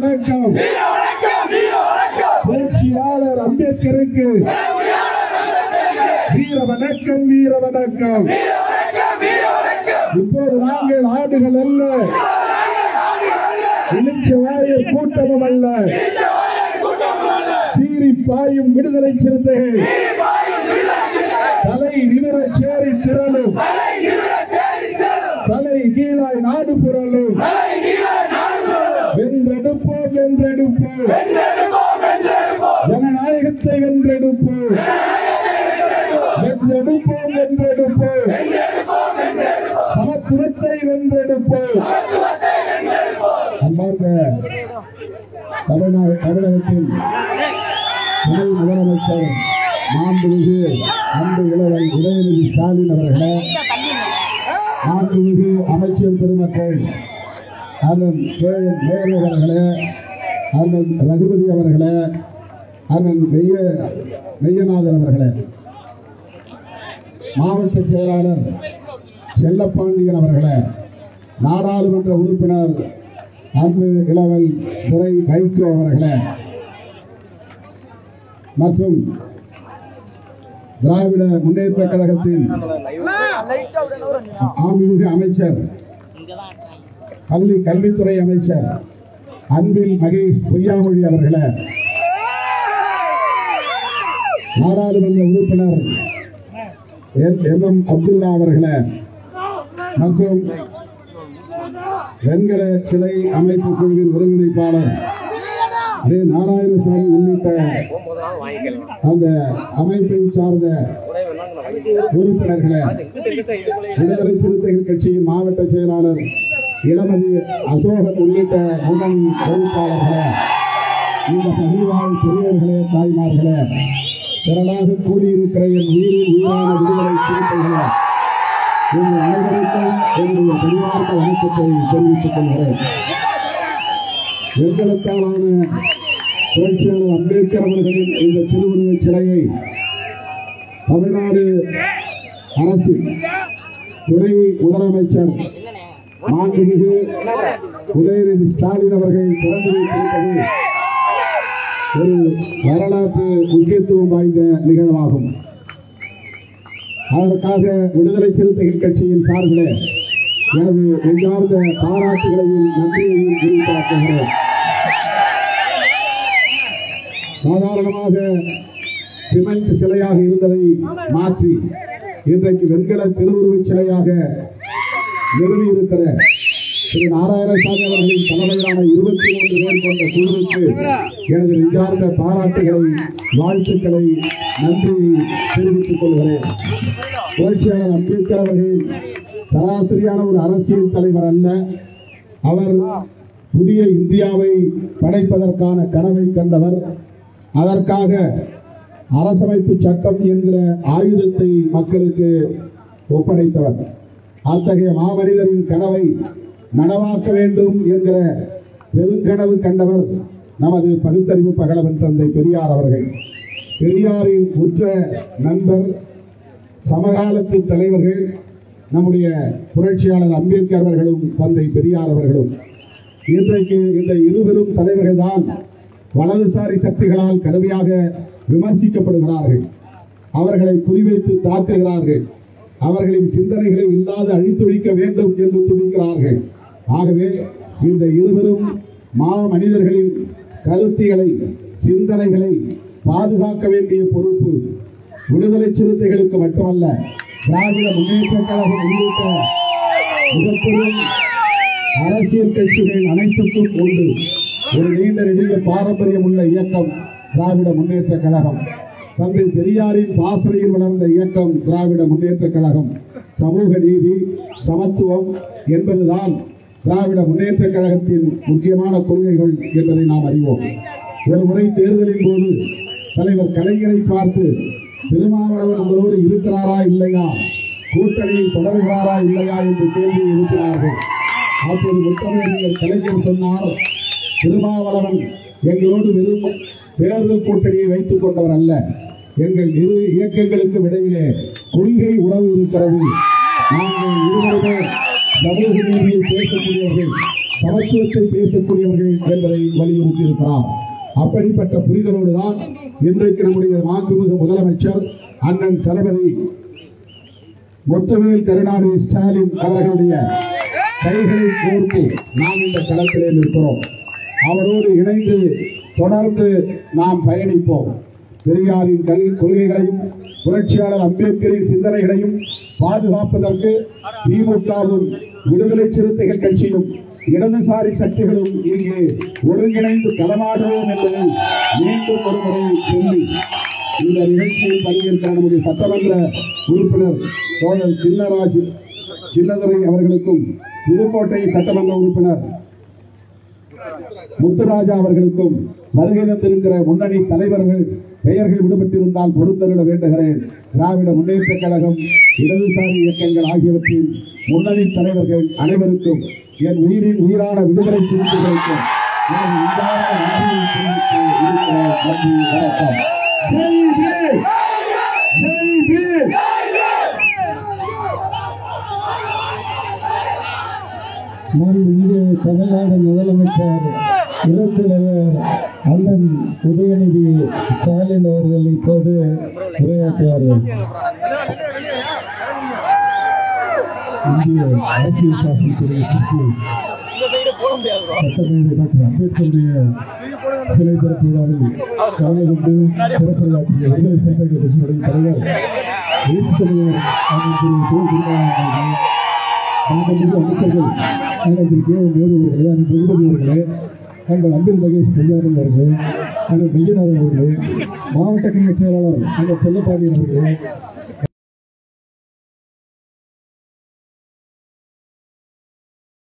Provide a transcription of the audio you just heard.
வணக்கம். புரட்சியாளர் அம்பேத்கருக்கு வீர வணக்கம், வீர வணக்கம். இப்போது நாங்கள் ஆடுகள் அல்ல, இளிச்சவாயர் கூட்டமும் அல்ல, சீறி பாயும் விடுதலை சிறுத்தைகள் தலை நிமிர சேரி திரளும், தலை கீழாய் நாடு புரளும். வென்றெடுப்போம், வென்றெடுப்போம், ஜனநாயகத்தை வென்றெடுப்போம், வென்றெடுப்போம், வென்றெடுப்போம், சமத்துவத்தை வென்றெடுப்போம். தமிழகத்தின் துணை முதலமைச்சர் மாண்புமிகு அன்பு இளவல் உதயநிதி ஸ்டாலின் அவர்களே, மாண்புமிகு அமைச்சர் பெருமக்கள் அண்ணன் KN நேரு அவர்களே, அண்ணன் ரகுபதி அவர்களே, அண்ணன் மெய்யநாதன் அவர்களே, மாவட்ட செயலாளர் செல்லப்பாண்டியன் அவர்களே, நாடாளுமன்ற உறுப்பினர் அன்பு இளவல் துரை வைகோ அவர்களே, மற்றும் திராவிட முன்னேற்ற கழகத்தின் ஆன்மீக அமைச்சர் கல்வித்துறை அமைச்சர் அன்பில் மகேஷ் பொய்யாமொழி அவர்களே, நாடாளுமன்ற உறுப்பினர் MM அப்துல்லா அவர்களே, மற்றும் வெண்கல சிலை அமைப்பு குழுவின் ஒருங்கிணைப்பாளர் நாராயணசாமி உள்ளிட்ட அந்த அமைப்பை சார்ந்த உறுப்பினர்களே, விடுதலை சிறுத்தைகள் கட்சியின் மாவட்ட செயலாளர் இளமதி அசோகன் உள்ளிட்ட முன்னணி பொறுப்பாளர்களே, இந்த பகுதிவாழ் பெரியவர்களே, தாய்மார்களே, திரளாக கூடியிருக்கிற என் உயிரின் உயிரான விடுதலை சிறுத்தைகளே, உங்கள் அனைவருக்கும் என்னுடைய பணியாற்ற வணக்கத்தை தெரிவித்துக் கொள்கிறேன். எங்களுக்கான புரட்சியாளர் அம்பேத்கர் அவர்களின் இந்த திருவுருவச் சிலையை தமிழ்நாடு அரசு துணை முதலமைச்சர் மாண்புமிகு உதயநிதி ஸ்டாலின் அவர்கள் திறந்து வைத்திருப்பது ஒரு வரலாற்று முக்கியத்துவம் வாய்ந்த நிகழ்வாகும். அதற்காக விடுதலை சிறுத்தைகள் கட்சியின் சார்பிலே எனது நெஞ்சார்ந்த பாராட்டுகளையும் நன்றியையும் தெரிவித்தாக்குகிறேன். சாதாரணமாக சிமெண்ட் சிலையாக இருந்ததை மாற்றி இன்றைக்கு வெண்கல திருவுருவச் சிலையாக நிறுவியிருக்கிற திரு நாராயணசாமி அவர்களின் தலைமையிலான 23 பேர் கொண்ட குழுவுக்கு எனது நெஞ்சார்ந்த பாராட்டுகளை, வாழ்த்துக்களை, நன்றியை தெரிவித்துக் கொள்கிறேன். புரட்சியாளர் அம்பேத்கர் அவர்கள் சராசரியான ஒரு அரசியல் தலைவர் அல்ல. அவர் புதிய இந்தியாவை படைப்பதற்கான கனவை கண்டவர். அதற்காக அரசமைப்பு சட்டம் என்கிற ஆயுதத்தை மக்களுக்கு ஒப்படைத்தவர். அத்தகைய மாமனிதரின் கனவை நனவாக்க வேண்டும் என்கிற பெருங்கனவு கண்டவர் நமது பகுத்தறிவு பகலவன் தந்தை பெரியார் அவர்கள். பெரியாரின் உற்ற நண்பர், சமகாலத்து தலைவர்கள் நம்முடைய புரட்சியாளர் அம்பேத்கர் அவர்களும் தந்தை பெரியார் அவர்களும். இன்றைக்கு இந்த இருவரும் தலைவர்கள் தான் வலதுசாரி சக்திகளால் கடுமையாக விமர்சிக்கப்படுகிறார்கள். அவர்களை குறிவைத்து தாக்குகிறார்கள். அவர்களின் சிந்தனைகளை இல்லாது அழித்தொழிக்க வேண்டும் என்று துடிக்கிறார்கள். ஆகவே இந்த இருவரும் மனிதர்களின் கருத்தியலை, சிந்தனைகளை பாதுகாக்க வேண்டிய பொறுப்பு விடுதலை சிறுத்தைகளுக்கு மட்டுமல்ல, திராவிட முன்னேற்ற கழகம் உள்ளிட்ட மிகப்பெரும் அரசியல் கட்சிகள் அனைத்துக்கும் உண்டு. ஒரு நீண்ட நெடிய பாரம்பரியம் உள்ள இயக்கம் திராவிட முன்னேற்ற கழகம். தந்தை பெரியாரின் பாசறையில் வளர்ந்த இயக்கம் திராவிட முன்னேற்ற கழகம். சமூக நீதி, சமத்துவம் என்பதுதான் திராவிட முன்னேற்ற கழகத்தின் முக்கியமான கொள்கைகள் என்பதை நாம் அறிவோம். ஒரு முறை தேர்தலின் போது தலைவர் கலைஞரை பார்த்து, திருமாவளவன் உங்களோடு இருக்கிறாரா இல்லையா, கூட்டணியை தொடர்கிறாரா இல்லையா என்று கேள்வி எழுப்பினார்கள். அப்போது முத்தமிழர் கலைஞர் சொன்னார், திருமாவளவன் எங்களோடு வெறும் தேர்தல் கூட்டணியை வைத்துக் கொண்டவர் அல்ல, எங்கள் இரு இயக்கங்களுக்கு இடையிலே கொள்கை உறவு இருக்கிறது. நாங்கள் இருவருமே சமூக நீதியை பேசக்கூடியவர்கள், சமத்துவத்தை பேசக்கூடியவர்கள் என்பதை வலியுறுத்தி இருக்கிறார். அப்படிப்பட்ட புரிதலோடு தான் இன்றைக்கு நம்முடைய மாண்புமிகு முதலமைச்சர் அண்ணன் தளபதி முத்துவேல் கருணாநிதி ஸ்டாலின் அவர்களுடைய கைகளை கோர்த்து நாம் இந்த களத்திலே நிற்கிறோம். அவரோடு இணைந்து தொடர்ந்து நாம் பயணிப்போம். பெரியாரின் கொள்கைகளையும் புரட்சியாளர் அம்பேத்கரின் சிந்தனைகளையும் பாதுகாப்பதற்கு திமுகவும் விடுதலை சிறுத்தைகள் கட்சியும் இடதுசாரி சக்திகளும் இங்கே ஒருங்கிணைந்து களமாடுவோம் என்பதை மீண்டும் ஒருமுறை சொல்லி இந்த நிகழ்ச்சியில் பங்கேற்க நம்முடைய சட்டமன்ற உறுப்பினர் தோழர் சின்னதுரை அவர்களுக்கும் புதுக்கோட்டை சட்டமன்ற உறுப்பினர் முத்துராஜா அவர்களுக்கும் வருகை தந்திருக்கிற முன்னணி தலைவர்கள் பெயர்கள் விடுபட்டிருந்தால் பொறுத்தருள வேண்டுகிறேன். திராவிட முன்னேற்ற கழகம், இடதுசாரி இயக்கங்கள் ஆகியவற்றின் முன்னணி தலைவர்கள் அனைவருக்கும் என் உயிரின் உயிரான விடுதலை சிறுத்தைகளுக்கும் தமிழ்நாடு முதலமைச்சர் இளத்தலைவர் அண்ணன் உதயநிதி ஸ்டாலின் அவர்கள் இப்போது உரையாற்றுவார்கள். இந்திய அரசியல் சாசனத்துறை சட்டமேதை டாக்டர் அம்பேத்கருடைய சிலை திறப்பு விழாவில் கலந்து கொண்டு சிறப்புரையாற்றிய விடுதலை சிறுத்தைகள் கட்சியுடைய தலைவர் எழுத்து தலைவர் அமைச்சர்கள் அண்ணன் கே மோடி அவர்களே, அண்ணன் பிரபுபதி அவர்களே, அண்ணன் அன்பில் மகேஷ் பொய்யானந்த் அவர்களே, அண்ணன் மெய்யநாதன் அவர்களே, மாவட்ட கழக செயலாளர் அண்ணன் செல்லப்பாண்டியன் அவர்களே,